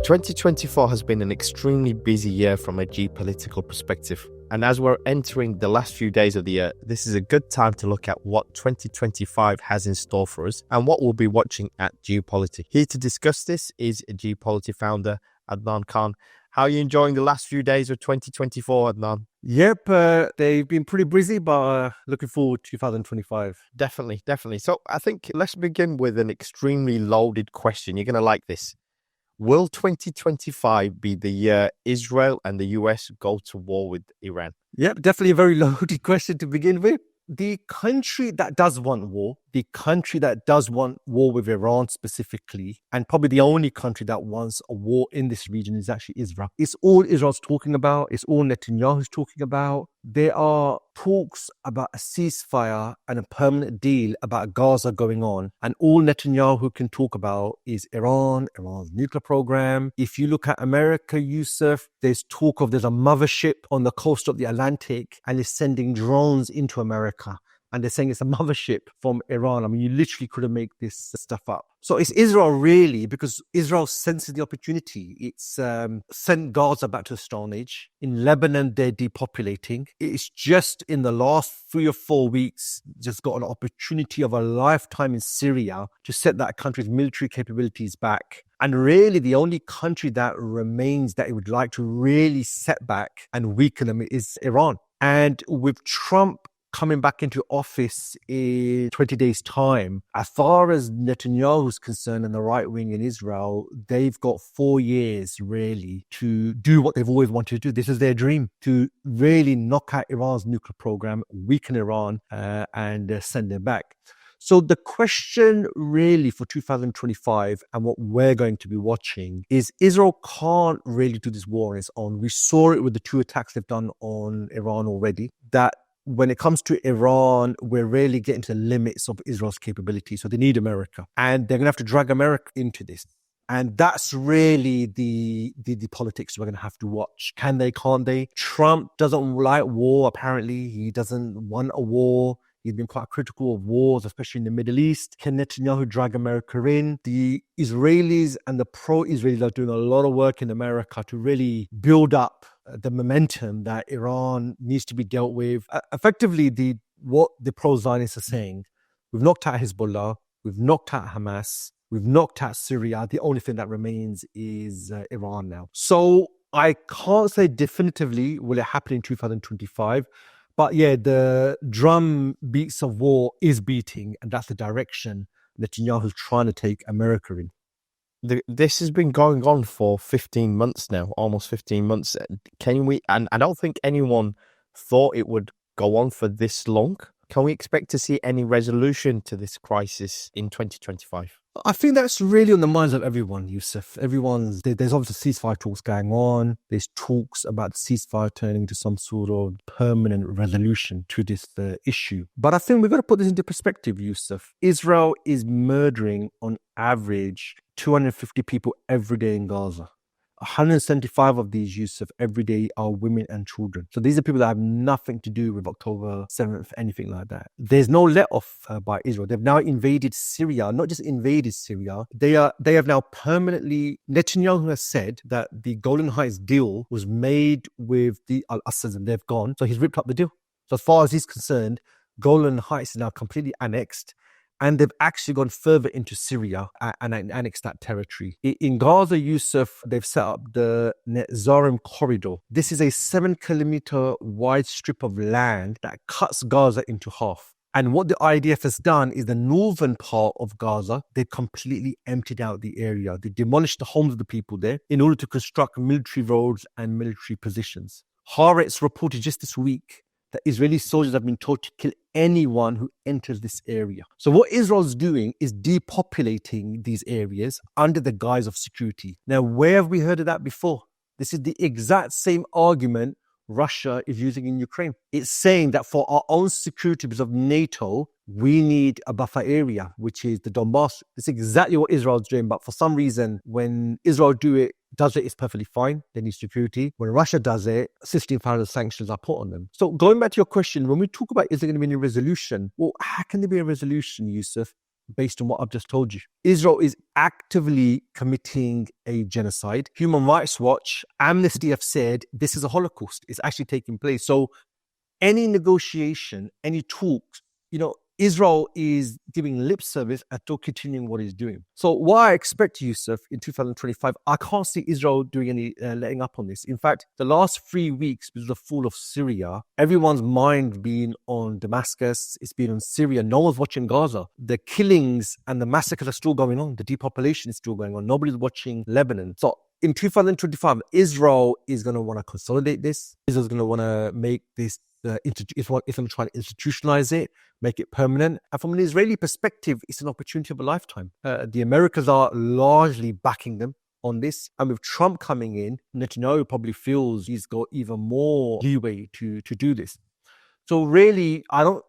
2024 has been an extremely busy year from a geopolitical perspective. And as we're entering the last few days of the year, this is a good time to look at what 2025 has in store for us and what we'll be watching at Geopolitics. Here to discuss this is Geopolitics founder Adnan Khan. How are you enjoying the last few days of 2024, Adnan? Yep, they've been pretty busy, but looking forward to 2025. Definitely. So I think let's begin with an extremely loaded question. You're going to like this. Will 2025 be the year Israel and the US go to war with Iran? Yep, definitely a very loaded question to begin with. The country that does want war with Iran specifically, and probably the only country that wants a war in this region is actually Israel. It's all Israel's talking about. It's all Netanyahu's talking about. There are talks about a ceasefire and a permanent deal about Gaza going on. And all Netanyahu can talk about is Iran's nuclear program. If you look at America, Yusuf, there's a mothership on the coast of the Atlantic and is sending drones into America. And they're saying it's a mothership from Iran. I mean, you literally couldn't make this stuff up. So it's Israel really, because Israel senses the opportunity. It's sent Gaza back to the Stone Age. In Lebanon, they're depopulating. It's just in the last 3 or 4 weeks, just got an opportunity of a lifetime in Syria to set that country's military capabilities back. And really, the only country that remains that it would like to really set back and weaken them is Iran. And with Trump coming back into office in 20 days' time, as far as Netanyahu's concerned and the right wing in Israel, they've got 4 years really to do what they've always wanted to do. This is their dream, to really knock out Iran's nuclear program, weaken Iran, and send them back. So the question really for 2025 and what we're going to be watching is Israel can't really do this war on its own. We saw it with the 2 attacks they've done on Iran already, that when it comes to Iran, we're really getting to the limits of Israel's capability. So they need America. And they're going to have to drag America into this. And that's really the politics we're going to have to watch. Can they, can't they? Trump doesn't like war, apparently. He doesn't want a war. He's been quite critical of wars, especially in the Middle East. Can Netanyahu drag America in? The Israelis and the pro-Israelis are doing a lot of work in America to really build up the momentum that Iran needs to be dealt with. Effectively, what the pro-Zionists are saying, we've knocked out Hezbollah, we've knocked out Hamas, we've knocked out Syria. The only thing that remains is Iran now. So I can't say definitively will it happen in 2025. But yeah, the drum beats of war is beating, and that's the direction Netanyahu's trying to take America in. This has been going on for 15 months now, almost 15 months. And I don't think anyone thought it would go on for this long. Can we expect to see any resolution to this crisis in 2025? I think that's really on the minds of everyone, Yusuf. There's obviously ceasefire talks going on. There's talks about the ceasefire turning to some sort of permanent resolution to this issue. But I think we've got to put this into perspective, Yusuf. Israel is murdering on average 250 people every day in Gaza. 175 of these, Yusuf, every day are women and children. So these are people that have nothing to do with October 7th, anything like that. There's no let-off by Israel. They've now invaded Syria, not just invaded Syria. They have now permanently, Netanyahu has said that the Golan Heights deal was made with the Al-Assads and they've gone. So he's ripped up the deal. So as far as he's concerned, Golan Heights is now completely annexed. And they've actually gone further into Syria and annexed that territory. In Gaza, Yusuf, they've set up the Netzarim corridor. This is a 7-kilometer wide strip of land that cuts Gaza into half. And what the IDF has done is the northern part of Gaza, they completely emptied out the area. They demolished the homes of the people there in order to construct military roads and military positions. Haaretz reported just this week that Israeli soldiers have been told to kill anyone who enters this area. So what Israel's doing is depopulating these areas under the guise of security. Now, where have we heard of that before? This is the exact same argument Russia is using in Ukraine. It's saying that for our own security because of NATO, we need a buffer area, which is the Donbass. It's exactly what Israel's doing. But for some reason, when Israel does it, it's perfectly fine. They need security. When Russia does it, 16,000 sanctions are put on them. So going back to your question, when we talk about is there going to be any resolution? Well, how can there be a resolution, Yusuf, based on what I've just told you. Israel is actively committing a genocide. Human Rights Watch, Amnesty have said this is a Holocaust. It's actually taking place. So any negotiation, any talks, Israel is giving lip service and still continuing what it's doing. So what I expect, Yusuf, in 2025, I can't see Israel doing any letting up on this. In fact, the last 3 weeks with the fall of Syria, everyone's mind being on Damascus, it's been on Syria. No one's watching Gaza. The killings and the massacres are still going on. The depopulation is still going on. Nobody's watching Lebanon. So in 2025, Israel is going to want to consolidate this. Israel's going to want to make this it's going to try to institutionalize it, make it permanent. And from an Israeli perspective, it's an opportunity of a lifetime. The Americans are largely backing them on this. And with Trump coming in, Netanyahu probably feels he's got even more leeway to do this. So really, I don't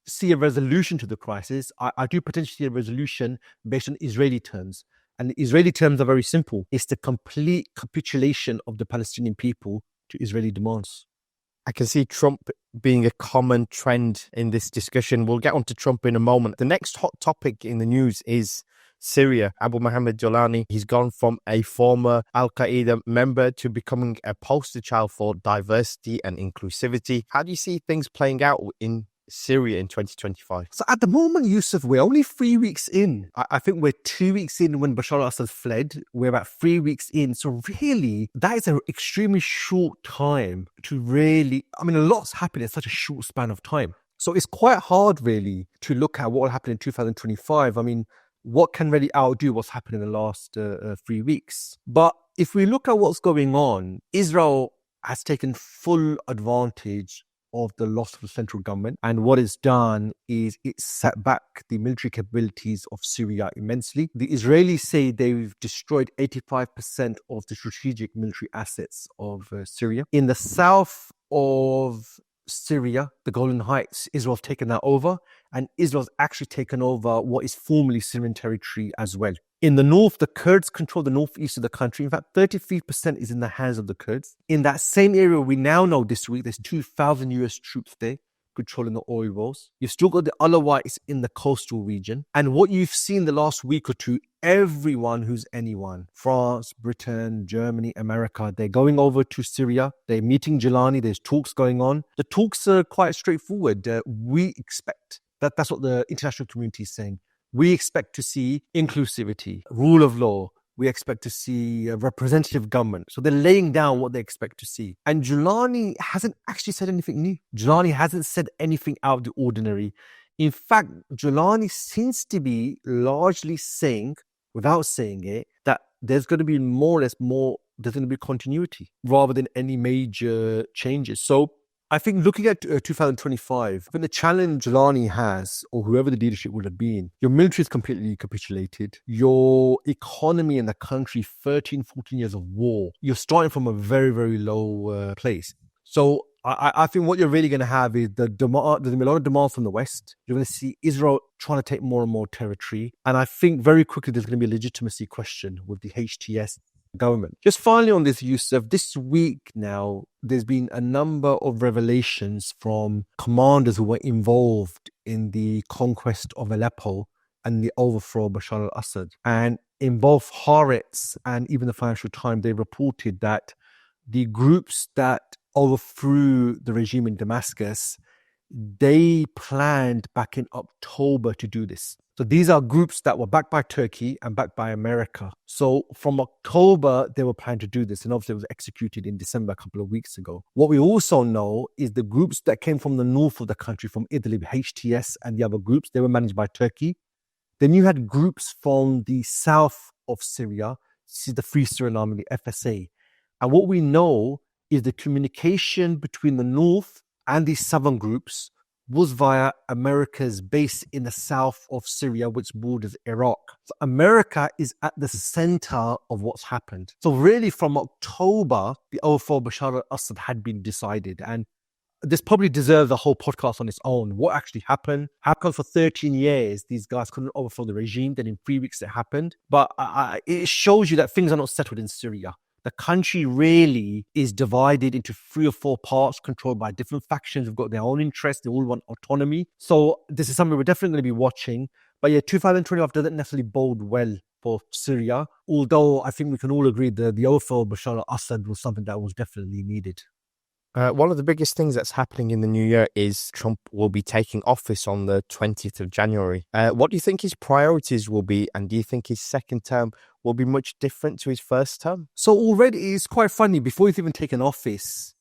see a resolution to the crisis. I do potentially see a resolution based on Israeli terms. And the Israeli terms are very simple. It's the complete capitulation of the Palestinian people to Israeli demands. I can see Trump being a common trend in this discussion. We'll get on to Trump in a moment. The next hot topic in the news is Syria. Abu Mohammed Jolani, he's gone from a former Al-Qaeda member to becoming a poster child for diversity and inclusivity. How do you see things playing out in Syria in 2025? So at the moment, Yusuf, we're only 3 weeks in. I think we're 2 weeks in when Bashar al-Assad fled. We're about 3 weeks in. So really, that is an extremely short time to really, a lot's happened in such a short span of time. So it's quite hard really to look at what will happen in 2025. What can really outdo what's happened in the last 3 weeks? But if we look at what's going on, Israel has taken full advantage of the loss of the central government. And what it's done is it set back the military capabilities of Syria immensely. The Israelis say they've destroyed 85% of the strategic military assets of Syria. In the south of Syria, the Golan Heights, Israel's taken that over, and Israel's actually taken over what is formerly Syrian territory as well. In the north, the Kurds control the northeast of the country. In fact, 33% is in the hands of the Kurds. In that same area, we now know this week, there's 2,000 US troops there controlling the oil wells. You've still got the Alawites in the coastal region. And what you've seen the last week or two, everyone who's anyone, France, Britain, Germany, America, they're going over to Syria. They're meeting Jolani. There's talks going on. The talks are quite straightforward. We expect that's what the international community is saying. We expect to see inclusivity, rule of law. We expect to see a representative government. So they're laying down what they expect to see. And Jolani hasn't actually said anything new. Jolani hasn't said anything out of the ordinary. In fact, Jolani seems to be largely saying, without saying it, that there's going to be there's going to be continuity rather than any major changes. So I think looking at 2025, I think the challenge Jolani has, or whoever the leadership would have been, your military is completely capitulated. Your economy in the country, 13, 14 years of war, you're starting from a very, very low place. So I think what you're really going to have is there's going to be a lot of demand from the West. You're going to see Israel trying to take more and more territory. And I think very quickly there's going to be a legitimacy question with the HTS government. Just finally on this, Yusuf, this week now, there's been a number of revelations from commanders who were involved in the conquest of Aleppo and the overthrow of Bashar al-Assad. And in both Haaretz and even the Financial Times, they reported that the groups that overthrew the regime in Damascus, they planned back in October to do this. So these are groups that were backed by Turkey and backed by America. So from October, they were planning to do this. And obviously it was executed in December a couple of weeks ago. What we also know is the groups that came from the north of the country, from Idlib, HTS and the other groups, they were managed by Turkey. Then you had groups from the south of Syria. This is the Free Syrian Army, the FSA. And what we know is the communication between the north and these southern groups was via America's base in the south of Syria, which borders Iraq. So America is at the center of what's happened. So really from October, the overthrow of Bashar al-Assad had been decided. And this probably deserves a whole podcast on its own. What actually happened? How come for 13 years these guys couldn't overthrow the regime? Then in 3 weeks it happened. But it shows you that things are not settled in Syria. The country really is divided into 3 or 4 parts controlled by different factions who've got their own interests. They all want autonomy. So this is something we're definitely going to be watching. But yeah, 2025 doesn't necessarily bode well for Syria, although I think we can all agree that the overthrow of Bashar al-Assad was something that was definitely needed. One of the biggest things that's happening in the new year is Trump will be taking office on the 20th of January. What do you think his priorities will be? And do you think his second term will be much different to his first term? So already it's quite funny, before he's even taken office,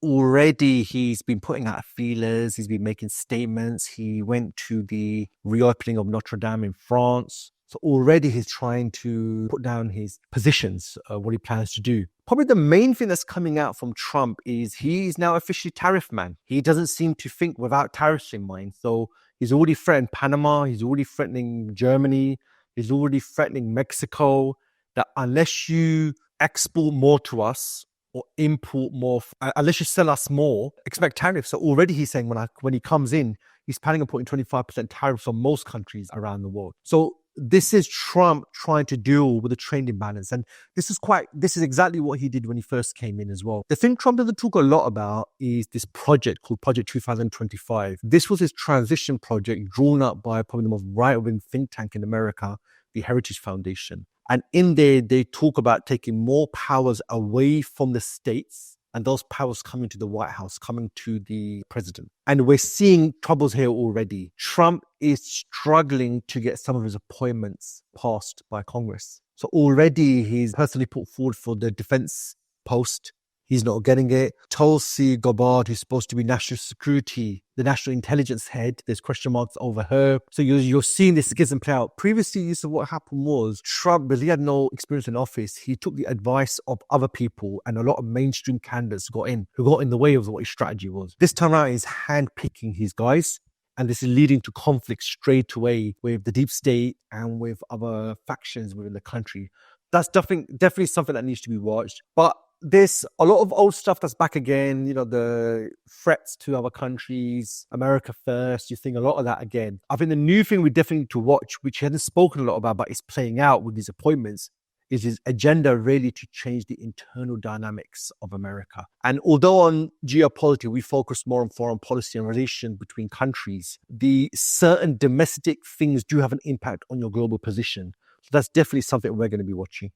already he's been putting out feelers, he's been making statements. He went to the reopening of Notre Dame in France. So already he's trying to put down his positions, what he plans to do. Probably the main thing that's coming out from Trump is he's now officially tariff man. He doesn't seem to think without tariffs in mind. So he's already threatened Panama, he's already threatening Germany, he's already threatening Mexico, that unless you export more to us or import more, unless you sell us more, expect tariffs. So already he's saying when he comes in, he's planning on putting 25% tariffs on most countries around the world. So this is Trump trying to deal with the trade imbalance. And this is exactly what he did when he first came in as well. The thing Trump doesn't talk a lot about is this project called Project 2025. This was his transition project drawn up by probably the most right-wing think tank in America, the Heritage Foundation. And in there, they talk about taking more powers away from the states and those powers coming to the White House, coming to the president. And we're seeing troubles here already. Trump is struggling to get some of his appointments passed by Congress. So already he's personally put forward for the defense post. He's not getting it. Tulsi Gabbard, who's supposed to be national security, the national intelligence head, there's question marks over her. So you're seeing this schism play out. Previously, so what happened was Trump, because he had no experience in office, he took the advice of other people, and a lot of mainstream candidates who got in the way of what his strategy was. This time around, he's handpicking his guys, and this is leading to conflict straight away with the deep state and with other factions within the country. That's definitely something that needs to be watched. But there's a lot of old stuff that's back again, the threats to other countries, America first, you're seeing a lot of that again. I think the new thing we definitely need to watch, which he hasn't spoken a lot about, but is playing out with these appointments, is his agenda really to change the internal dynamics of America. And although on geopolitics, we focus more on foreign policy and relations between countries, the certain domestic things do have an impact on your global position. So that's definitely something we're going to be watching.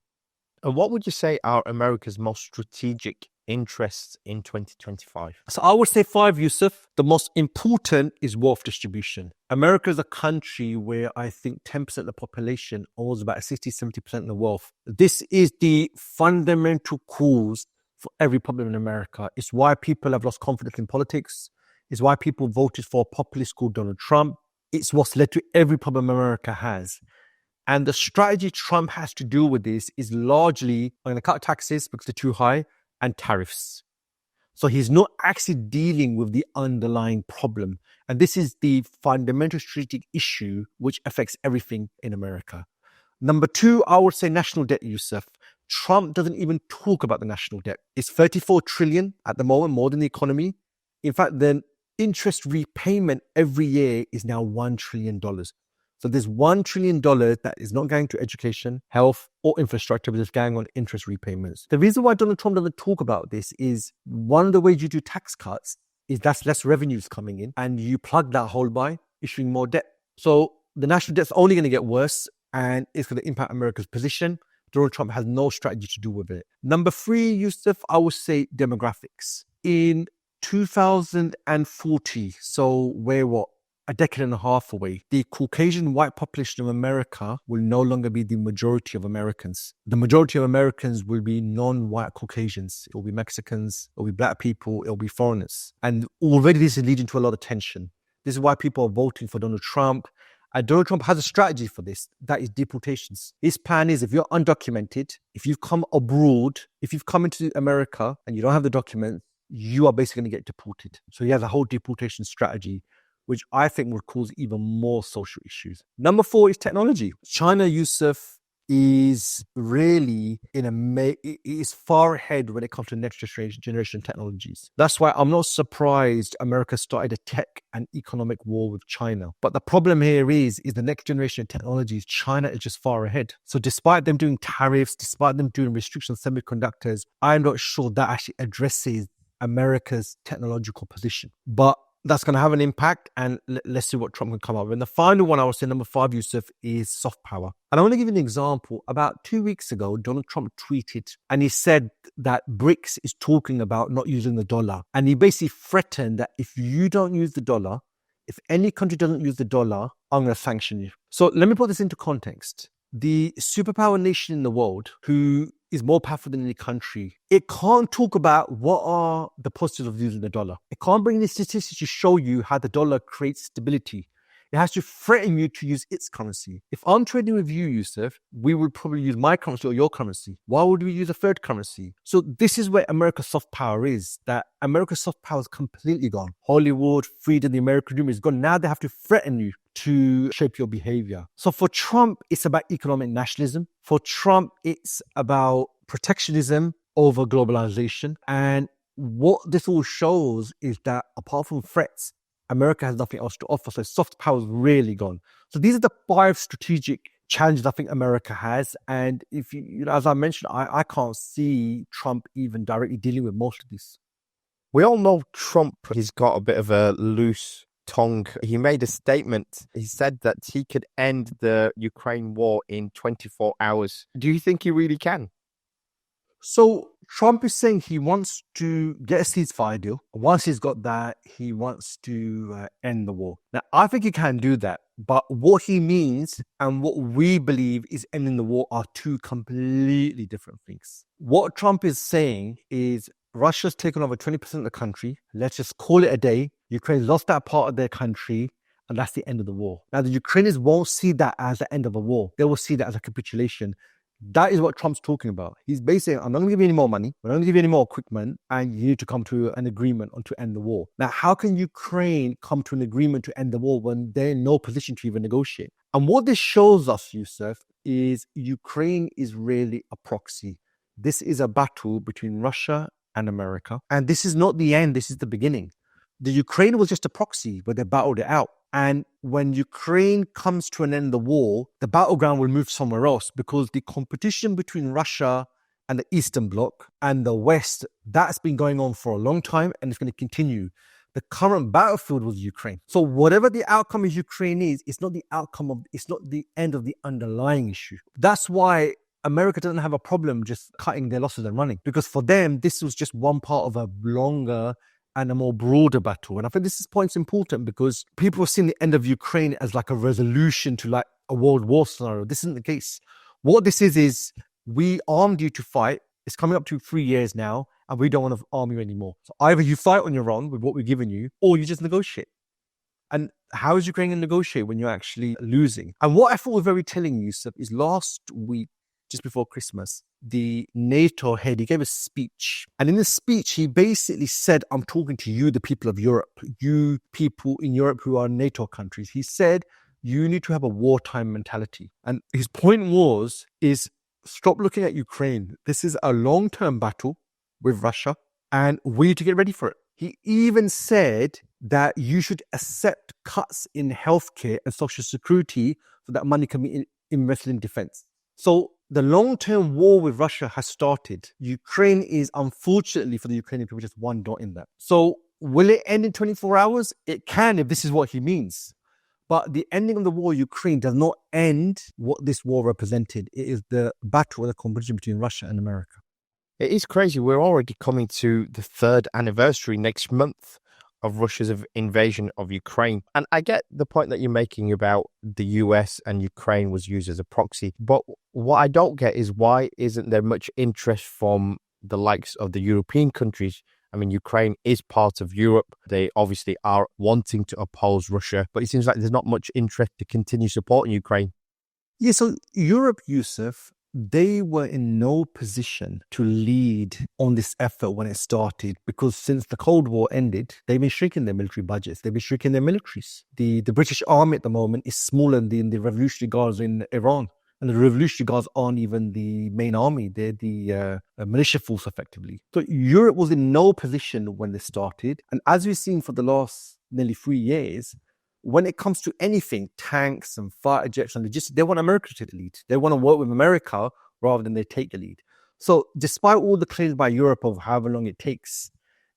And what would you say are America's most strategic interests in 2025? So I would say 5, Yusuf. The most important is wealth distribution. America is a country where I think 10% of the population owns about 60-70% of the wealth. This is the fundamental cause for every problem in America. It's why people have lost confidence in politics. It's why people voted for a populist called Donald Trump. It's what's led to every problem America has. And the strategy Trump has to deal with this is largely, I'm going to cut taxes because they're too high, and tariffs. So he's not actually dealing with the underlying problem. And this is the fundamental strategic issue which affects everything in America. Number 2, I would say national debt, Yusuf. Trump doesn't even talk about the national debt. It's 34 trillion at the moment, more than the economy. In fact, the interest repayment every year is now $1 trillion. So there's $1 trillion that is not going to education, health, or infrastructure, but it's going on interest repayments. The reason why Donald Trump doesn't talk about this is one of the ways you do tax cuts is that's less revenues coming in, and you plug that hole by issuing more debt. So the national debt's only going to get worse, and it's going to impact America's position. Donald Trump has no strategy to do with it. Number 3, Yusuf, I would say demographics. In 2040, so we're a decade and a half away, the Caucasian white population of America will no longer be the majority of Americans. The majority of Americans will be non-white Caucasians. It will be Mexicans, it will be black people, it will be foreigners. And already this is leading to a lot of tension. This is why people are voting for Donald Trump. And Donald Trump has a strategy for this. That is deportations. His plan is if you're undocumented, if you've come abroad, if you've come into America and you don't have the documents, you are basically going to get deported. So he has a whole deportation strategy, which I think would cause even more social issues. Number 4 is technology. China, Yusuf, is really is far ahead when it comes to next generation technologies. That's why I'm not surprised America started a tech and economic war with China. But the problem here is the next generation technologies, China is just far ahead. So despite them doing tariffs, despite them doing restrictions on semiconductors, I'm not sure that actually addresses America's technological position. But That's going to have an impact, and let's see what Trump can come up with. And the final one I would say, number 5, Yusuf, is soft power. And I want to give you an example. About 2 weeks ago, Donald Trump tweeted, and he said that BRICS is talking about not using the dollar. And he basically threatened that if you don't use the dollar, if any country doesn't use the dollar, I'm going to sanction you. So let me put this into context. The superpower nation in the world who is more powerful than any country, it can't talk about what are the positives of using the dollar. It can't bring any statistics to show you how the dollar creates stability. It has to threaten you to use its currency. If I'm trading with you, Yusuf, we would probably use my currency or your currency. Why would we use a third currency? So this is where America's soft power is, that America's soft power is completely gone. Hollywood, freedom, the American dream is gone. Now they have to threaten you to shape your behavior. So for Trump, it's about economic nationalism. For Trump, it's about protectionism over globalization. And what this all shows is that apart from threats, America has nothing else to offer. So soft power is really gone. So these are the 5 strategic challenges I think America has. And if you know, as I mentioned, I can't see Trump even directly dealing with most of this. We all know Trump, he's got a bit of a loose tongue. He made a statement. He said that he could end the Ukraine war in 24 hours. Do you think he really can? So Trump is saying he wants to get a ceasefire deal. Once he's got that, he wants to end the war. Now, I think he can do that. But what he means and what we believe is ending the war are 2 completely different things. What Trump is saying is Russia's taken over 20% of the country. Let's just call it a day. Ukraine lost that part of their country, and that's the end of the war. Now, the Ukrainians won't see that as the end of a war. They will see that as a capitulation. That is what Trump's talking about. He's basically saying, I'm not going to give you any more money. We're not going to give you any more equipment. And you need to come to an agreement on to end the war. Now, how can Ukraine come to an agreement to end the war when they're in no position to even negotiate? And what this shows us, Yusuf, is Ukraine is really a proxy. This is a battle between Russia and America. And this is not the end. This is the beginning. The Ukraine was just a proxy where they battled it out. And when Ukraine comes to an end of the war, the battleground will move somewhere else because the competition between Russia and the Eastern Bloc and the West, that's been going on for a long time and it's going to continue. The current battlefield was Ukraine. So whatever the outcome of Ukraine is, it's not the end of the underlying issue. That's why America doesn't have a problem just cutting their losses and running, because for them, this was just one part of a longer and a more broader battle. And I think this point's important because people are seeing the end of Ukraine as like a resolution to like a world war scenario. This isn't the case. What this is we armed you to fight. It's coming up to 3 years now, and we don't want to arm you anymore. So either you fight on your own with what we're giving you, or you just negotiate. And how is Ukraine going to negotiate when you're actually losing? And what I thought was very telling, Yusuf, is last week, just before Christmas, the NATO head, he gave a speech. And in the speech, he basically said, I'm talking to you, the people of Europe, you people in Europe who are NATO countries. He said, you need to have a wartime mentality. And his point is stop looking at Ukraine. This is a long-term battle with Russia, and we need to get ready for it. He even said that you should accept cuts in healthcare and social security so that money can be invested in defense. So the long-term war with Russia has started. Ukraine is, unfortunately for the Ukrainian people, just one dot in that. So will it end in 24 hours? It can if this is what he means. But the ending of the war in Ukraine does not end what this war represented. It is the battle or the competition between Russia and America. It is crazy. We're already coming to the 3rd anniversary next month of Russia's invasion of Ukraine. And I get the point that you're making about the US and Ukraine was used as a proxy. But what I don't get is why isn't there much interest from the likes of the European countries? I mean, Ukraine is part of Europe. They obviously are wanting to oppose Russia, but it seems like there's not much interest to continue supporting Ukraine. Yeah, so Europe, Yusuf, they were in no position to lead on this effort when it started, because since the Cold War ended, they've been shrinking their military budgets. They've been shrinking their militaries. The British Army at the moment is smaller than the Revolutionary Guards in Iran. And the Revolutionary Guards aren't even the main army. They're the militia force, effectively. So Europe was in no position when this started. And as we've seen for the last nearly 3 years, when it comes to anything, tanks and fighter jets and logistics, they want America to take the lead. They want to work with America rather than they take the lead. So despite all the claims by Europe of however long it takes,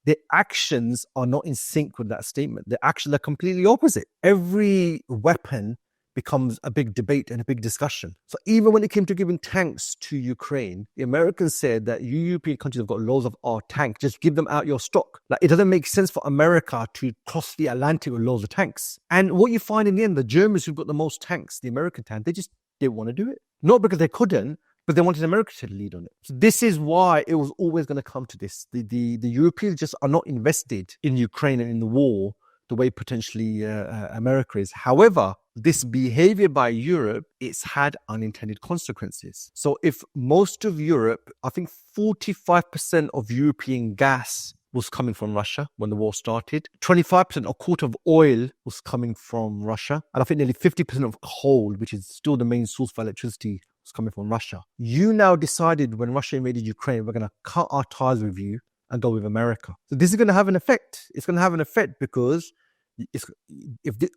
their actions are not in sync with that statement. Their actions are completely opposite. Every weapon becomes a big debate and a big discussion. So even when it came to giving tanks to Ukraine, the Americans said that you European countries have got loads of our tanks, just give them out your stock. Like, it doesn't make sense for America to cross the Atlantic with loads of tanks. And what you find in the end, the Germans who've got the most tanks, the American tanks, they just didn't want to do it. Not because they couldn't, but they wanted America to lead on it. So this is why it was always going to come to this. The Europeans just are not invested in Ukraine and in the war the way potentially America is. However, this behavior by Europe, it's had unintended consequences. So if most of Europe, I think 45% of European gas was coming from Russia when the war started. 25%, a quarter of oil was coming from Russia. And I think nearly 50% of coal, which is still the main source for electricity, was coming from Russia. You now decided when Russia invaded Ukraine, we're going to cut our ties with you and go with America. So this is going to have an effect. It's going to have an effect because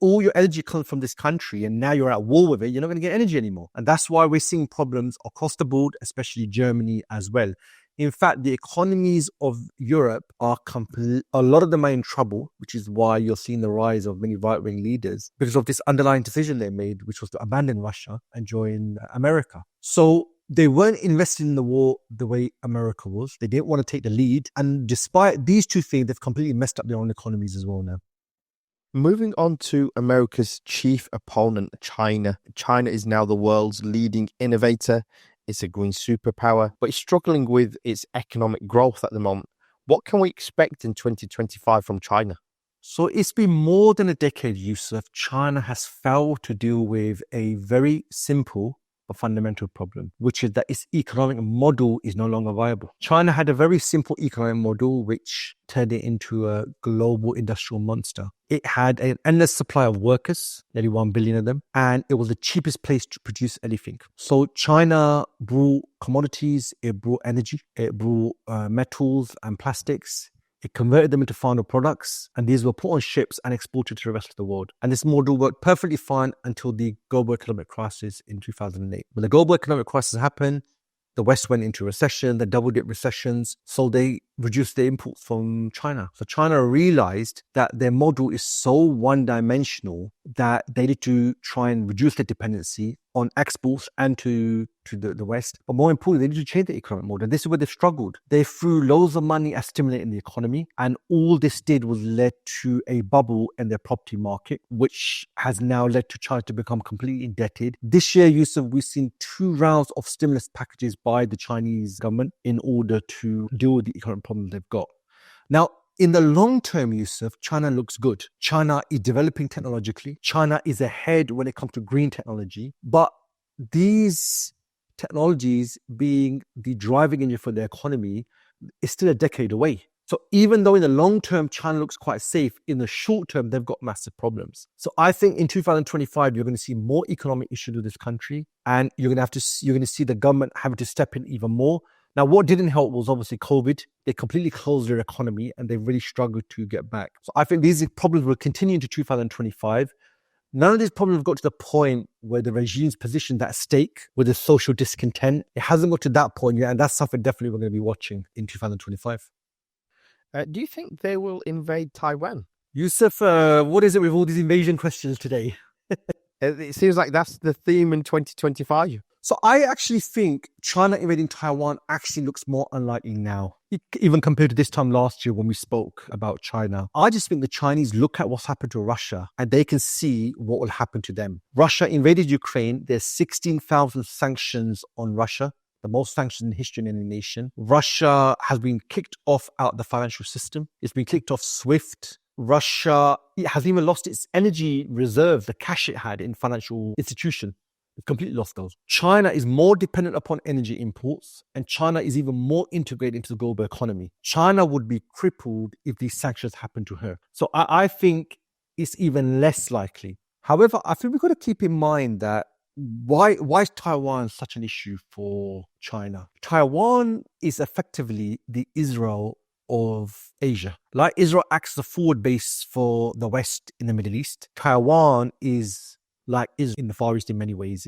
all your energy comes from this country and now you're at war with it, you're not going to get energy anymore. And that's why we're seeing problems across the board, especially Germany as well. In fact, the economies of Europe are a lot of them are in trouble, which is why you're seeing the rise of many right-wing leaders because of this underlying decision they made, which was to abandon Russia and join America. So they weren't invested in the war the way America was. They didn't want to take the lead. And despite these two things, they've completely messed up their own economies as well now. Moving on to America's chief opponent, China. China is now the world's leading innovator. It's a green superpower, but it's struggling with its economic growth at the moment. What can we expect in 2025 from China? So it's been more than a decade, Yusuf. China has failed to deal with a very simple but fundamental problem, which is that its economic model is no longer viable. China had a very simple economic model, which turned it into a global industrial monster. It had an endless supply of workers, nearly 1 billion of them, and it was the cheapest place to produce anything. So China brought commodities, it brought energy, it brought metals and plastics. It converted them into final products, and these were put on ships and exported to the rest of the world. And this model worked perfectly fine until the global economic crisis in 2008. When the global economic crisis happened, the West went into recession, the double-dip recessions, so they reduced their imports from China. So China realized that their model is so one-dimensional that they need to try and reduce their dependency on exports and to the West. But more importantly, they need to change the economic model. And this is where they've struggled. They threw loads of money at stimulating the economy, and all this did was led to a bubble in their property market, which has now led to China to become completely indebted. This year, Yusuf, we've seen 2 rounds of stimulus packages by the Chinese government in order to deal with the economic problems they've got. Now, in the long term, Yusuf, China looks good. China is developing technologically. China is ahead when it comes to green technology. But these technologies being the driving engine for their economy is still a decade away. So even though in the long term, China looks quite safe, in the short term, they've got massive problems. So I think in 2025, you're going to see more economic issues with this country, and you're going to see the government having to step in even more. Now, what didn't help was obviously COVID. They completely closed their economy and they really struggled to get back. So I think these problems will continue into 2025. None of these problems have got to the point where the regime's positioned at stake with the social discontent. It hasn't got to that point yet, and that's something definitely we're going to be watching in 2025. Do you think they will invade Taiwan? Yusuf, what is it with all these invasion questions today? It seems like that's the theme in 2025. So I actually think China invading Taiwan actually looks more unlikely now, even compared to this time last year when we spoke about China. I just think the Chinese look at what's happened to Russia and they can see what will happen to them. Russia invaded Ukraine. There's 16,000 sanctions on Russia, the most sanctions in history in any nation. Russia has been kicked off out of the financial system. It's been kicked off SWIFT. Russia has even lost its energy reserve, the cash it had in financial institutions. It's completely lost those. China is more dependent upon energy imports, and China is even more integrated into the global economy. China would be crippled if these sanctions happen to her. So I think it's even less likely. However, I think we've got to keep in mind that why is Taiwan such an issue for China? Taiwan is effectively the Israel of Asia. Like Israel acts as a forward base for the West in the Middle East, Taiwan is like Israel in the Far East in many ways.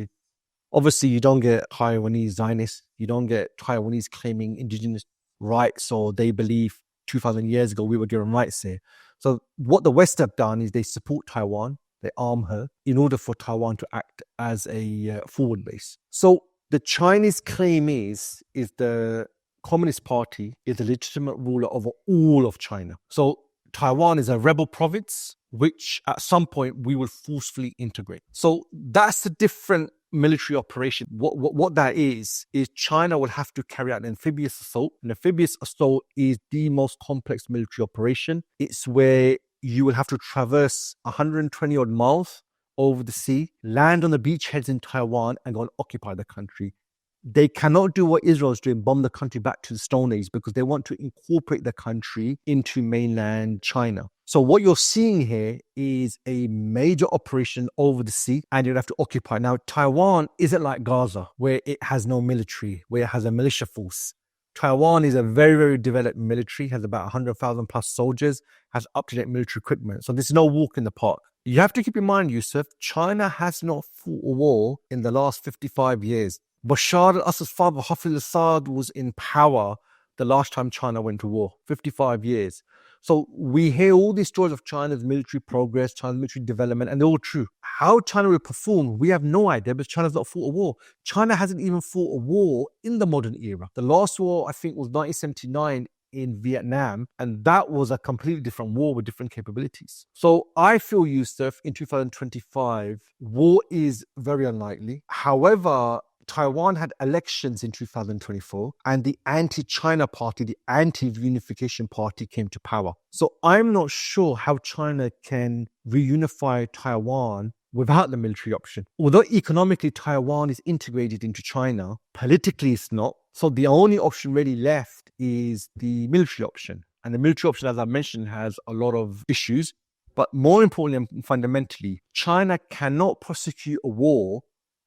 Obviously, you don't get Taiwanese Zionists. You don't get Taiwanese claiming indigenous rights, or they believe 2,000 years ago, we were given rights here. So what the West have done is they support Taiwan, they arm her in order for Taiwan to act as a forward base. So the Chinese claim is the Communist Party is the legitimate ruler over all of China. So Taiwan is a rebel province, which at some point we will forcefully integrate. So that's a different military operation. What that is China will have to carry out an amphibious assault. An amphibious assault is the most complex military operation. It's where you will have to traverse 120 odd miles over the sea, land on the beachheads in Taiwan, and go and occupy the country. They cannot do what Israel is doing, bomb the country back to the Stone Age, because they want to incorporate the country into mainland China. So what you're seeing here is a major operation over the sea, and you'd have to occupy. Now, Taiwan isn't like Gaza, where it has no military, where it has a militia force. Taiwan is a very, very developed military, has about 100,000 plus soldiers, has up-to-date military equipment. So there's no walk in the park. You have to keep in mind, Yusuf, China has not fought a war in the last 55 years. Bashar al-Assad's father, Hafiz al-Assad, was in power the last time China went to war, 55 years. So we hear all these stories of China's military progress, China's military development, and they're all true. How China will perform, we have no idea, because China's not fought a war. China hasn't even fought a war in the modern era. The last war, I think, was 1979 in Vietnam, and that was a completely different war with different capabilities. So I feel, Yusuf, in 2025, war is very unlikely. However, Taiwan had elections in 2024, and the anti-China party, the anti-reunification party, came to power. So I'm not sure how China can reunify Taiwan without the military option. Although economically Taiwan is integrated into China, politically it's not. So the only option really left is the military option. And the military option, as I mentioned, has a lot of issues. But more importantly and fundamentally, China cannot prosecute a war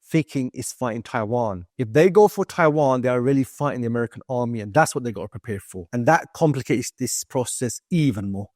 thinking it's fighting Taiwan. If they go for Taiwan, they are really fighting the American army, and that's what they got to prepare for. And that complicates this process even more.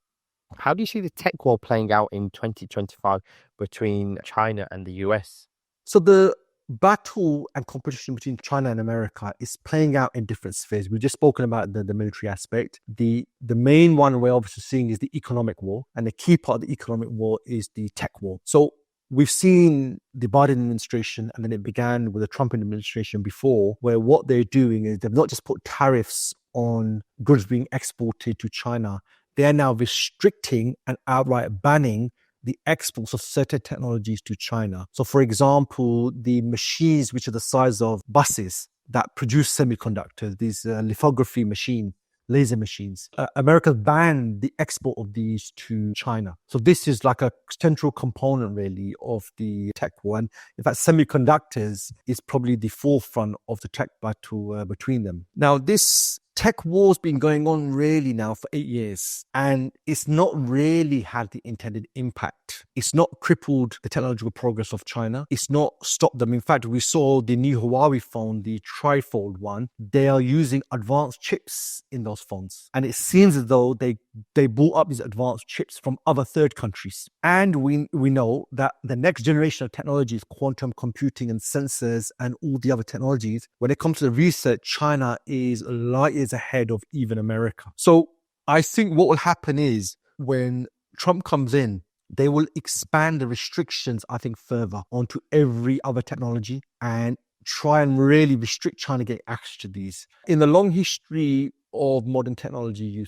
How do you see the tech war playing out in 2025 between China and the US? So the battle and competition between China and America is playing out in different spheres. We've just spoken about the military aspect. The main one we're obviously seeing is the economic war, and the key part of the economic war is the tech war. So we've seen the Biden administration, and then it began with the Trump administration before, where what they're doing is they've not just put tariffs on goods being exported to China, they're now restricting and outright banning the exports of certain technologies to China. So for example, the machines which are the size of buses that produce semiconductors, these lithography machines, laser machines. America banned the export of these to China. So this is like a central component really of the tech war. And in fact, semiconductors is probably the forefront of the tech battle between them. Now, this tech war's been going on really now for 8 years, and it's not really had the intended impact. It's not crippled the technological progress of China. It's not stopped them. In fact, we saw the new Huawei phone, the trifold one. They are using advanced chips in those phones. And it seems as though they bought up these advanced chips from other third countries. And we know that the next generation of technologies, quantum computing and sensors and all the other technologies, when it comes to the research, China is light years ahead of even America. So I think what will happen is when Trump comes in, they will expand the restrictions, I think, further onto every other technology and try and really restrict China getting access to these. In the long history of modern technology,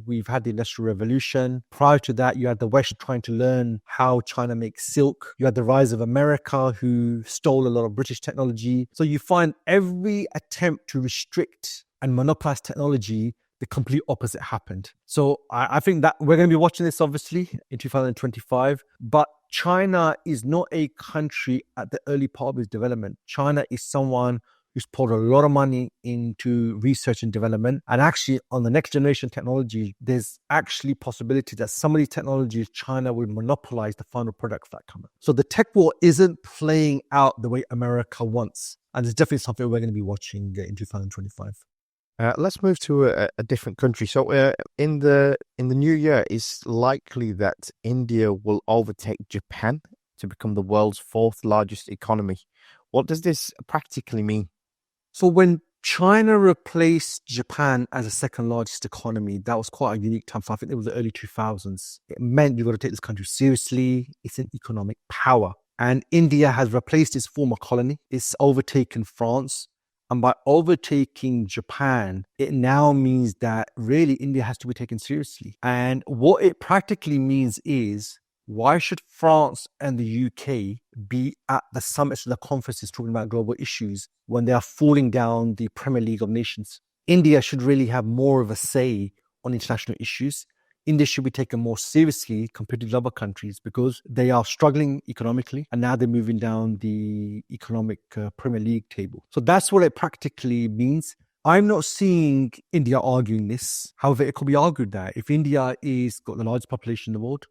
we've had the Industrial Revolution. Prior to that, you had the West trying to learn how China makes silk. You had the rise of America, who stole a lot of British technology. So you find every attempt to restrict and monopolize technology, the complete opposite happened. So I think that we're going to be watching this obviously in 2025, but China is not a country at the early part of its development. China is someone who's poured a lot of money into research and development. And actually on the next generation technology, there's actually possibility that some of these technologies, China will monopolize the final products that come out. So the tech war isn't playing out the way America wants. And it's definitely something we're going to be watching in 2025. Let's move to a different country. So in the new year, it's likely that India will overtake Japan to become the world's fourth largest economy. What does this practically mean? So when China replaced Japan as the second largest economy. That was quite a unique time. So I think it was the early 2000s. It meant you've got to take this country seriously. It's an economic power. And India has replaced its former colony. It's overtaken France. And by overtaking Japan, it now means that really India has to be taken seriously. And what it practically means is, why should France and the UK be at the summits and the conferences talking about global issues when they are falling down the Premier League of Nations? India should really have more of a say on international issues. India should be taken more seriously compared to other countries because they are struggling economically and now they're moving down the economic Premier League table. So that's what it practically means. I'm not seeing India arguing this. However, it could be argued that if India is got the largest population in the world,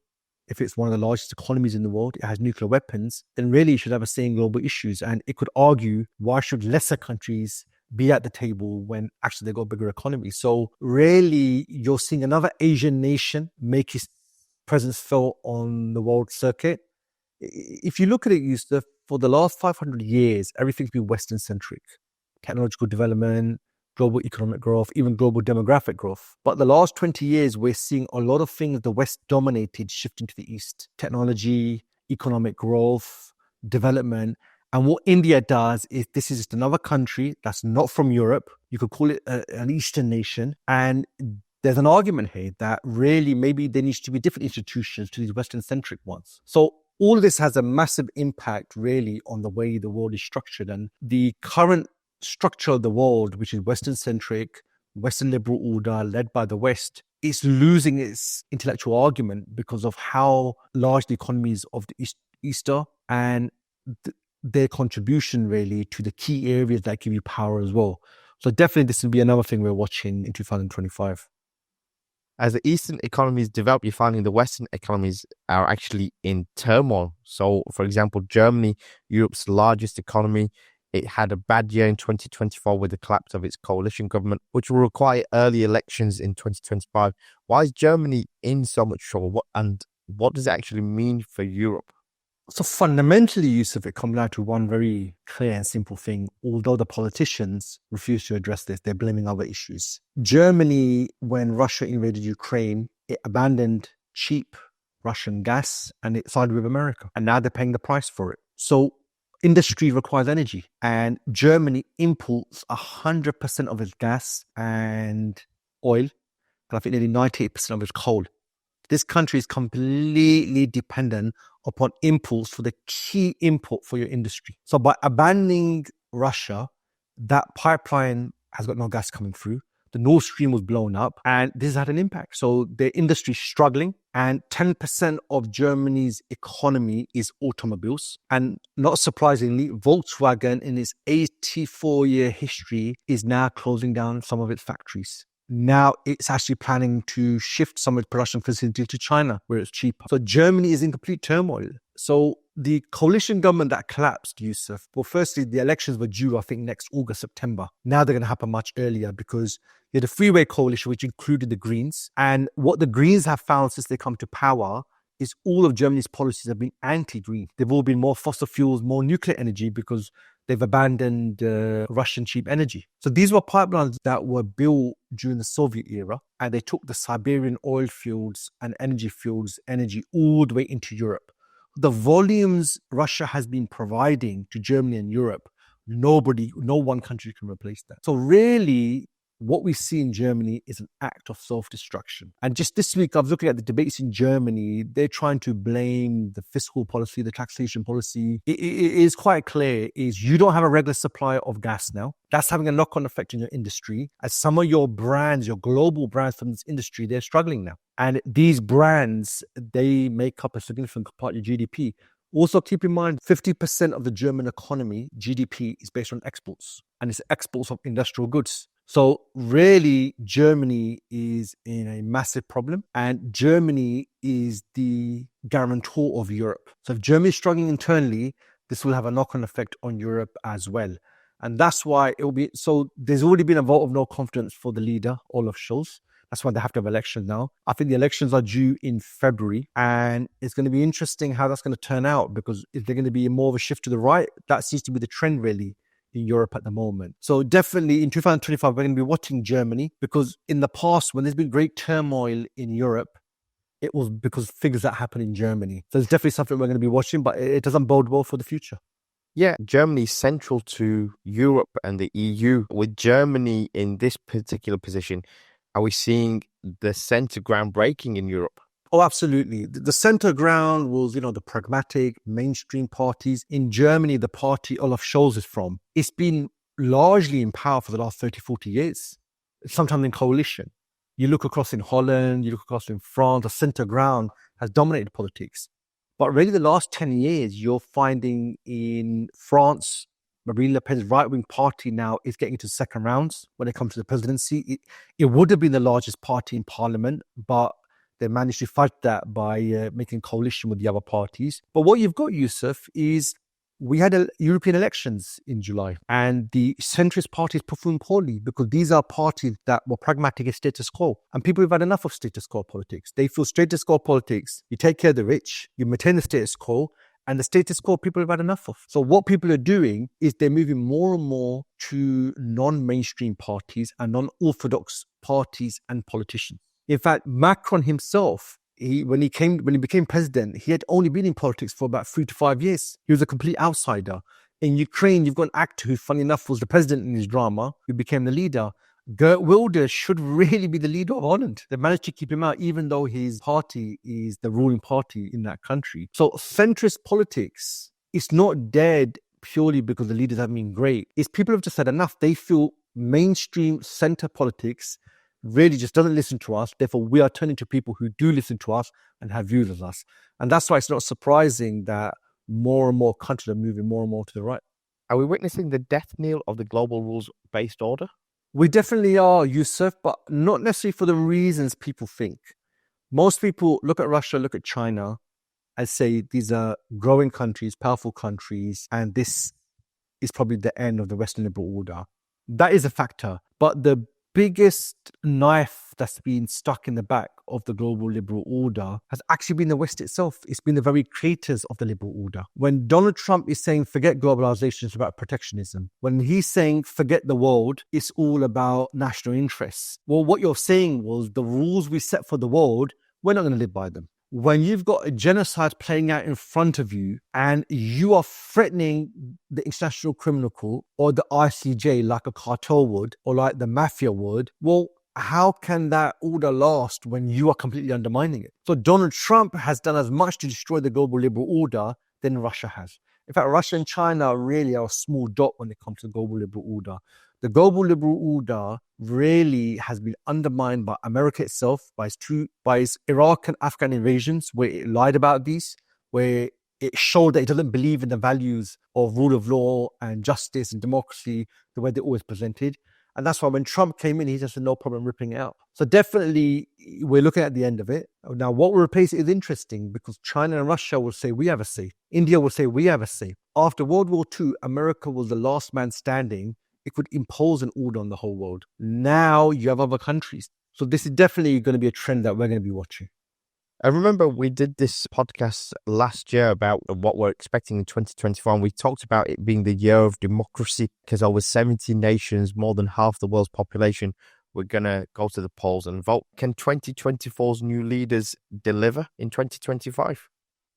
if it's one of the largest economies in the world, it has nuclear weapons, then really it should have a say in global issues. And it could argue, why should lesser countries be at the table when actually they've got a bigger economy? So really, you're seeing another Asian nation make its presence felt on the world circuit. If you look at it, Yusuf, for the last 500 years, everything's been Western-centric. Technological development, global economic growth, even global demographic growth. But the last 20 years, we're seeing a lot of things the West dominated shifting to the East. Technology, economic growth, development. And what India does is this is just another country that's not from Europe. You could call it an Eastern nation. And there's an argument here that really maybe there needs to be different institutions to these Western-centric ones. So all of this has a massive impact really on the way the world is structured. And the current structure of the world, which is Western-centric, Western liberal order led by the West, is losing its intellectual argument because of how large the economies of the East are and their contribution really to the key areas that give you power as well. So definitely this will be another thing we're watching in 2025. As the Eastern economies develop, you're finding the Western economies are actually in turmoil. So, for example, Germany, Europe's largest economy, it had a bad year in 2024 with the collapse of its coalition government, which will require early elections in 2025. Why is Germany in so much trouble? And what does it actually mean for Europe? So fundamentally, Yusuf, it comes down to one very clear and simple thing. Although the politicians refuse to address this, they're blaming other issues. Germany, when Russia invaded Ukraine, it abandoned cheap Russian gas and it sided with America. And now they're paying the price for it. So industry requires energy. And Germany imports 100% of its gas and oil. And I think nearly 98% of its coal. This country is completely dependent upon imports for the key input for your industry. So by abandoning Russia, that pipeline has got no gas coming through. The Nord Stream was blown up and this had an impact. So their industry is struggling and 10% of Germany's economy is automobiles. And not surprisingly, Volkswagen in its 84-year history is now closing down some of its factories. Now it's actually planning to shift some of its production facilities to China, where it's cheaper. So Germany is in complete turmoil. So the coalition government that collapsed, Yusuf, well, firstly, the elections were due, I think, next August, September. Now they're going to happen much earlier because you had a three-way coalition, which included the Greens. And what the Greens have found since they come to power is all of Germany's policies have been anti-green. They've all been more fossil fuels, more nuclear energy because they've abandoned Russian cheap energy. So these were pipelines that were built during the Soviet era, and they took the Siberian oil fields and energy all the way into Europe. The volumes Russia has been providing to Germany and Europe, no one country can replace that. So really, what we see in Germany is an act of self-destruction. And just this week, I was looking at the debates in Germany. They're trying to blame the fiscal policy, the taxation policy. It is quite clear is you don't have a regular supply of gas now. That's having a knock-on effect in your industry. As some of your brands, your global brands from this industry, they're struggling now. And these brands, they make up a significant part of your GDP. Also, keep in mind, 50% of the German economy, GDP, is based on exports. And it's exports of industrial goods. So really, Germany is in a massive problem and Germany is the guarantor of Europe. So if Germany is struggling internally, this will have a knock-on effect on Europe as well. And that's why it will be, so there's already been a vote of no confidence for the leader, Olaf Scholz. That's why they have to have elections now. I think the elections are due in February and it's going to be interesting how that's going to turn out because if they're going to be more of a shift to the right, that seems to be the trend really. in Europe at the moment. So definitely in 2025, we're going to be watching Germany, because in the past, when there's been great turmoil in Europe, it was because things that happened in Germany. So it's definitely something we're going to be watching, but it doesn't bode well for the future. Yeah, Germany is central to Europe and the EU. With Germany in this particular position, are we seeing the center ground breaking in Europe? Oh, absolutely. The center ground was, the pragmatic mainstream parties. In Germany, the party Olaf Scholz is from, it's been largely in power for the last 30, 40 years, sometimes in coalition. You look across in Holland, you look across in France, the center ground has dominated politics. But really the last 10 years, you're finding in France, Marine Le Pen's right-wing party now is getting into second rounds when it comes to the presidency. It would have been the largest party in parliament, but they managed to fight that by making coalition with the other parties. But what you've got, Yusuf, is we had European elections in July, and the centrist parties performed poorly because these are parties that were pragmatic as status quo. And people have had enough of status quo politics. They feel status quo politics, you take care of the rich, you maintain the status quo, and the status quo people have had enough of. So what people are doing is they're moving more and more to non-mainstream parties and non-orthodox parties and politicians. In fact, Macron himself, when he became president, he had only been in politics for about 3 to 5 years. He was a complete outsider. In Ukraine, you've got an actor who, funny enough, was the president in his drama, who became the leader. Geert Wilders should really be the leader of Holland. They managed to keep him out, even though his party is the ruling party in that country. So centrist politics is not dead purely because the leaders have been great. It's people have just had enough. They feel mainstream center politics really just doesn't listen to us. Therefore, we are turning to people who do listen to us and have views as us. And that's why it's not surprising that more and more countries are moving more and more to the right. Are we witnessing the death knell of the global rules-based order? We definitely are, Yusuf, but not necessarily for the reasons people think. Most people look at Russia, look at China, and say these are growing countries, powerful countries, and this is probably the end of the Western liberal order. That is a factor. But the biggest knife that's been stuck in the back of the global liberal order has actually been the West itself. It's been the very creators of the liberal order. When Donald Trump is saying, forget globalization, it's about protectionism. When he's saying, forget the world, it's all about national interests. Well, what you're saying was the rules we set for the world, we're not going to live by them. When you've got a genocide playing out in front of you and you are threatening the International Criminal Court or the ICJ like a cartel would or like the mafia would, well, how can that order last when you are completely undermining it? So Donald Trump has done as much to destroy the global liberal order than Russia has. In fact, Russia and China really are a small dot when it comes to the global liberal order. The global liberal order really has been undermined by America itself, by its Iraq and Afghan invasions, where it lied about these, where it showed that it doesn't believe in the values of rule of law and justice and democracy the way they always presented. And that's why when Trump came in, he just had no problem ripping it out. So definitely, we're looking at the end of it. Now, what will replace it is interesting because China and Russia will say, we have a say. India will say, we have a say. After World War II, America was the last man standing. It could impose an order on the whole world. Now you have other countries. So this is definitely going to be a trend that we're going to be watching. I remember we did this podcast last year about what we're expecting in 2024, and we talked about it being the year of democracy because over 70 nations, more than half the world's population, were going to go to the polls and vote. Can 2024's new leaders deliver in 2025?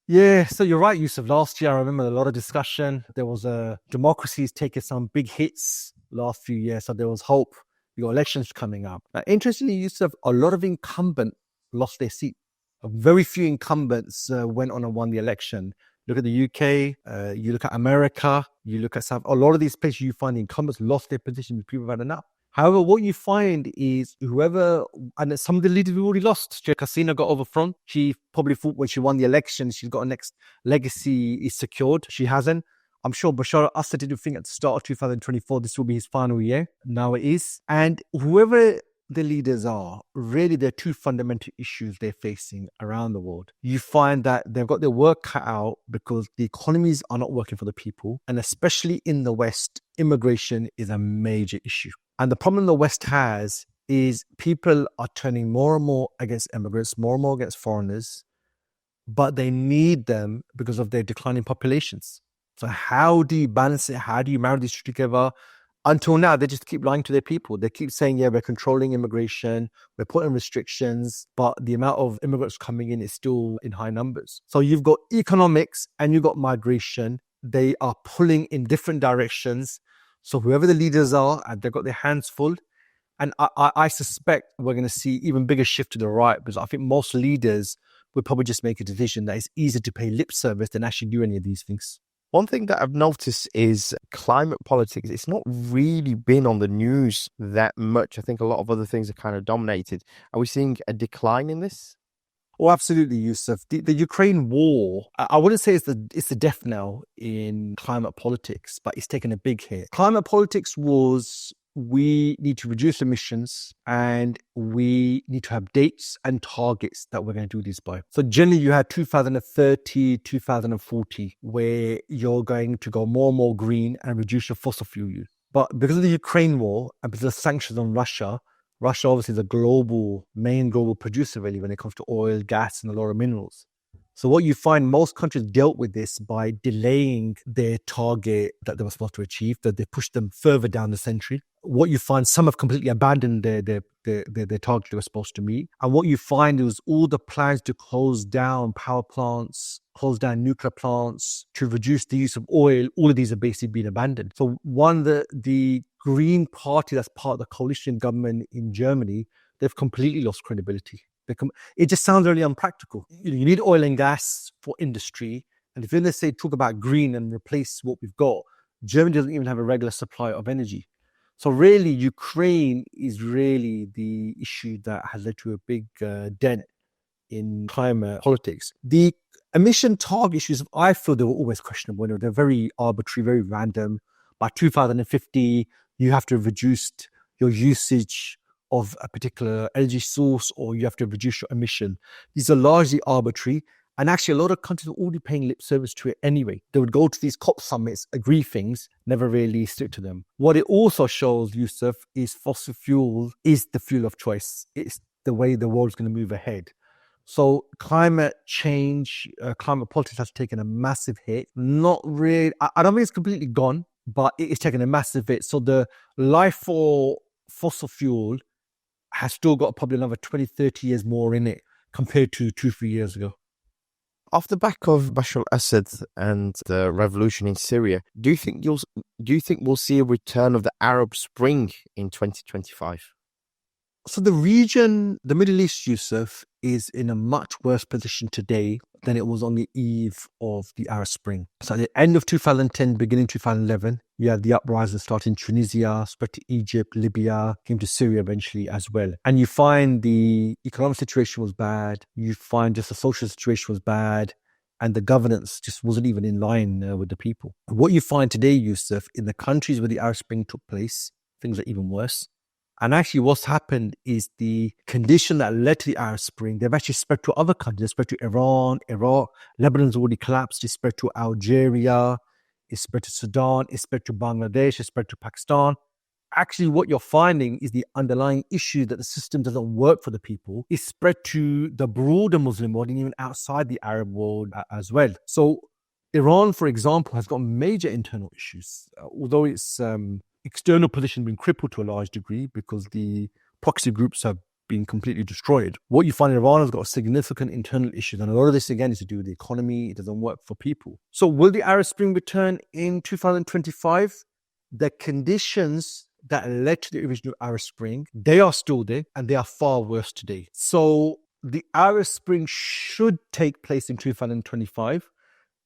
Yeah, so you're right, Yusuf. Last year, I remember a lot of discussion. There was democracy's taken some big hits last few years, so there was hope. You got elections coming up. Now, interestingly, Yusuf, a lot of incumbents lost their seat. Very few incumbents went on and won the election. Look at the UK, you look at America, you look at South. A lot of these places you find incumbents lost their position because people have had enough. However, what you find is whoever, and some of the leaders we already lost. Casina got overthrown. She probably thought when she won the election, she's got a next legacy is secured. She hasn't. I'm sure Bashar al-Assad didn't think at the start of 2024 this will be his final year. Now it is. And whoever the leaders are, really there are two fundamental issues they're facing around the world. You find that they've got their work cut out because the economies are not working for the people. And especially in the West, immigration is a major issue. And the problem the West has is people are turning more and more against immigrants, more and more against foreigners, but they need them because of their declining populations. So how do you balance it? How do you marry these two together? Until now, they just keep lying to their people. They keep saying, yeah, we're controlling immigration, we're putting restrictions, but the amount of immigrants coming in is still in high numbers. So you've got economics and you've got migration. They are pulling in different directions. So whoever the leaders are, they've got their hands full. And I suspect we're going to see even bigger shift to the right, because I think most leaders would probably just make a decision that it's easier to pay lip service than actually do any of these things. One thing that I've noticed is climate politics. It's not really been on the news that much. I think a lot of other things are kind of dominated. Are we seeing a decline in this? Oh, absolutely, Yusuf. The Ukraine war, I wouldn't say it's the death knell in climate politics, but it's taken a big hit. Climate politics was, we need to reduce emissions and we need to have dates and targets that we're going to do this by. So generally you had 2030, 2040, where you're going to go more and more green and reduce your fossil fuel use. But because of the Ukraine war and because of sanctions on Russia obviously is a main global producer really when it comes to oil, gas, and a lot of minerals. So what you find, most countries dealt with this by delaying their target that they were supposed to achieve, that they pushed them further down the century. What you find, some have completely abandoned their target they were supposed to meet. And what you find is all the plans to close down power plants, close down nuclear plants, to reduce the use of oil, all of these have basically been abandoned. So the Green Party, that's part of the coalition government in Germany, they've completely lost credibility. It just sounds really unpractical. You need oil and gas for industry. And if you're going to say, talk about green and replace what we've got, Germany doesn't even have a regular supply of energy. So really, Ukraine is really the issue that has led to a big dent in climate politics. The emission target issues, I feel they were always questionable. They're very arbitrary, very random. By 2050, you have to have reduced your usage of a particular energy source, or you have to reduce your emission. These are largely arbitrary. And actually, a lot of countries are already paying lip service to it anyway. They would go to these COP summits, agree things, never really stick to them. What it also shows, Yusuf, is fossil fuel is the fuel of choice. It's the way the world's going to move ahead. So climate change, climate politics has taken a massive hit. Not really, I don't think it's completely gone, but it is taking a massive hit. So the life for fossil fuel has still got probably another 20, 30 years more in it compared to 2-3 years ago. Off the back of Bashar al-Assad and the revolution in Syria, do you think we'll see a return of the Arab Spring in 2025? So the region, the Middle East, Yusuf, is in a much worse position today than it was on the eve of the Arab Spring. So at the end of 2010, beginning 2011, you had the uprising start in Tunisia, spread to Egypt, Libya, came to Syria eventually as well. And you find the economic situation was bad. You find just the social situation was bad. And the governance just wasn't even in line with the people. What you find today, Yusuf, in the countries where the Arab Spring took place, things are even worse. And actually what's happened is the condition that led to the Arab Spring, they've actually spread to other countries. They've spread to Iran, Iraq, Lebanon's already collapsed. It's spread to Algeria, it's spread to Sudan, it's spread to Bangladesh, it's spread to Pakistan. Actually, what you're finding is the underlying issue that the system doesn't work for the people is spread to the broader Muslim world and even outside the Arab world as well. So Iran, for example, has got major internal issues, although its external position has been crippled to a large degree because the proxy groups have been completely destroyed. What you find in Iran has got significant internal issues, and a lot of this again is to do with the economy. It doesn't work for people. So will the Arab Spring return in 2025? The conditions that led to the original Arab Spring, they are still there and they are far worse today. So the Arab Spring should take place in 2025.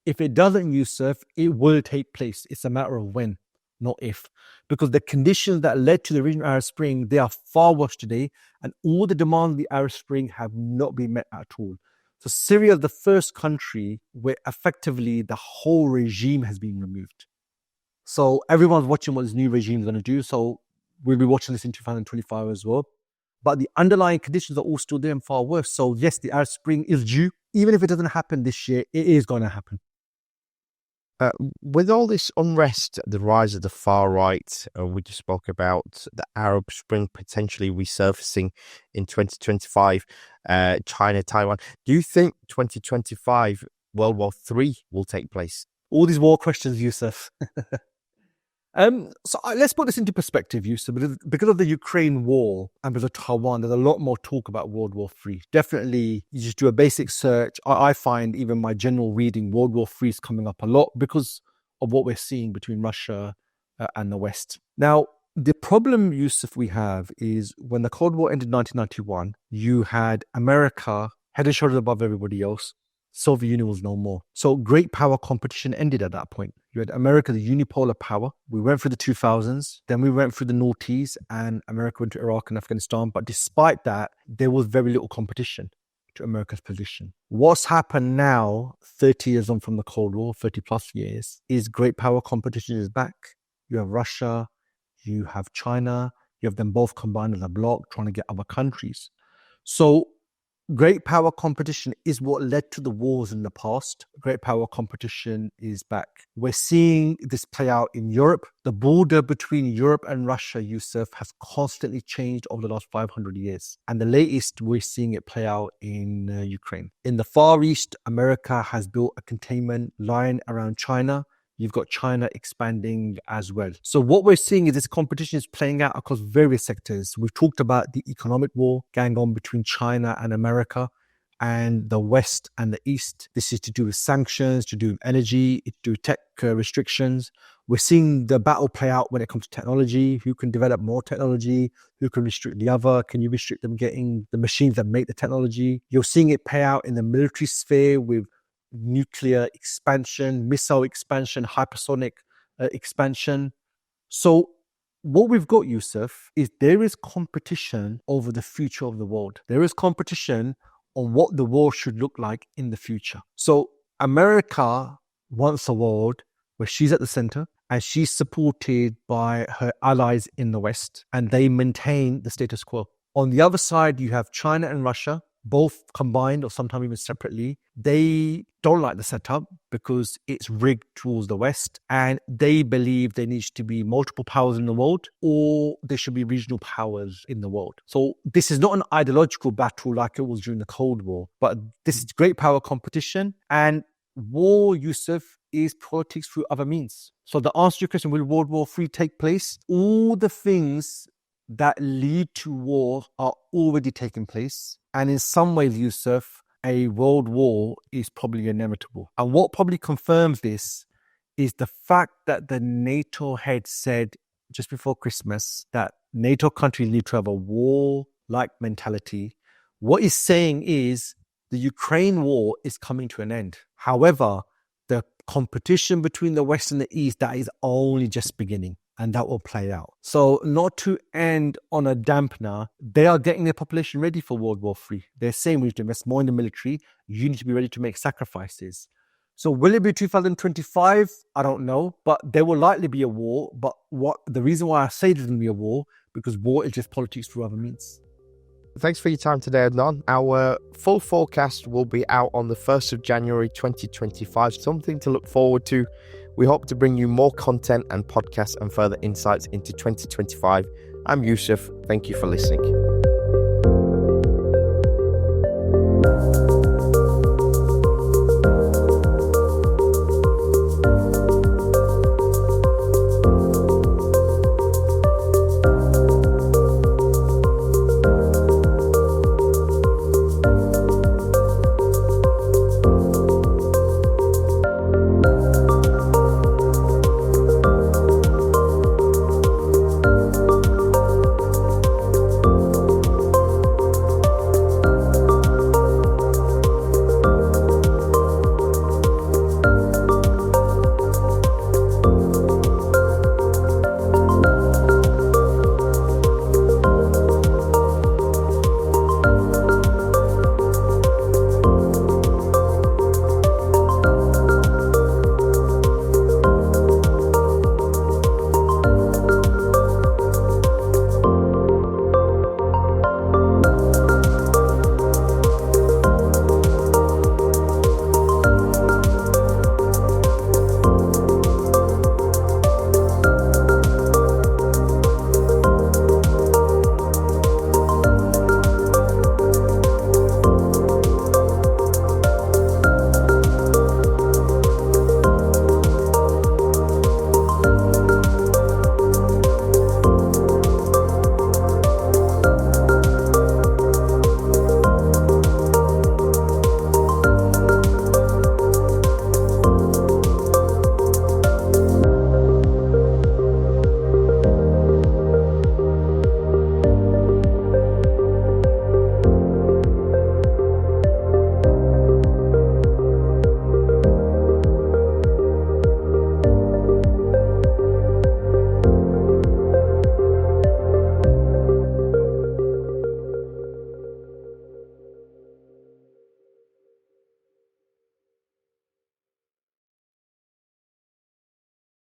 If it doesn't, Yusuf, it will take place. It's a matter of when, not if. Because the conditions that led to the original Arab Spring, they are far worse today, and all the demands of the Arab Spring have not been met at all. So Syria is the first country where effectively the whole regime has been removed. So everyone's watching what this new regime is going to do. So we'll be watching this in 2025 as well. But the underlying conditions are all still there and far worse. So yes, the Arab Spring is due. Even if it doesn't happen this year, it is going to happen. With all this unrest, the rise of the far right, we just spoke about the Arab Spring potentially resurfacing in 2025, China, Taiwan. Do you think 2025 World War III will take place? All these war questions, Yusuf. Let's put this into perspective, Yusuf. Because of the Ukraine war and because of Taiwan, there's a lot more talk about World War III. Definitely, you just do a basic search. I find even my general reading, World War III is coming up a lot because of what we're seeing between Russia and the West. Now, the problem, Yusuf, we have is when the Cold War ended in 1991, you had America head and shoulders above everybody else. Soviet Union was no more. So great power competition ended at that point. You had America, the unipolar power. We went through the 2000s, then we went through the noughties and America went to Iraq and Afghanistan. But despite that, there was very little competition to America's position. What's happened now, 30 years on from the Cold War, 30 plus years, is great power competition is back. You have Russia, you have China, you have them both combined as a bloc trying to get other countries. So great power competition is what led to the wars in the past. Great power competition is back. We're seeing this play out in Europe. The border between Europe and Russia, Yusuf, has constantly changed over the last 500 years. And the latest, we're seeing it play out in Ukraine. In the Far East, America has built a containment line around China. You've got China expanding as well. So what we're seeing is this competition is playing out across various sectors. We've talked about the economic war going on between China and America and the West and the East. This is to do with sanctions, to do with energy, it's to do with tech restrictions. We're seeing the battle play out when it comes to technology. Who can develop more technology? Who can restrict the other? Can you restrict them getting the machines that make the technology? You're seeing it play out in the military sphere with nuclear expansion, missile expansion, hypersonic expansion. So what we've got, Yusuf, is there is competition over the future of the world. There is competition on what the world should look like in the future. So America wants a world where she's at the center and she's supported by her allies in the West and they maintain the status quo. On the other side, you have China and Russia, both combined or sometimes even separately. They don't like the setup because it's rigged towards the West and they believe there needs to be multiple powers in the world or there should be regional powers in the world. So this is not an ideological battle like it was during the Cold War, but this is great power competition, and war, Yusuf, is politics through other means. So the answer to your question, will World War III take place? All the things that lead to war are already taking place. And in some ways, Yusuf, a world war is probably inevitable. And what probably confirms this is the fact that the NATO head said just before Christmas that NATO countries need to have a war-like mentality. What he's saying is the Ukraine war is coming to an end. However, the competition between the West and the East, that is only just beginning. And that will play out. So not to end on a dampener, they are getting their population ready for World War III. They're saying we need to invest more in the military. You need to be ready to make sacrifices. So will it be 2025? I don't know. But there will likely be a war. But the reason why I say there's going to be a war, because war is just politics through other means. Thanks for your time today, Adnan. Our full forecast will be out on the 1st of January 2025. Something to look forward to. We hope to bring you more content and podcasts and further insights into 2025. I'm Yusuf. Thank you for listening. you.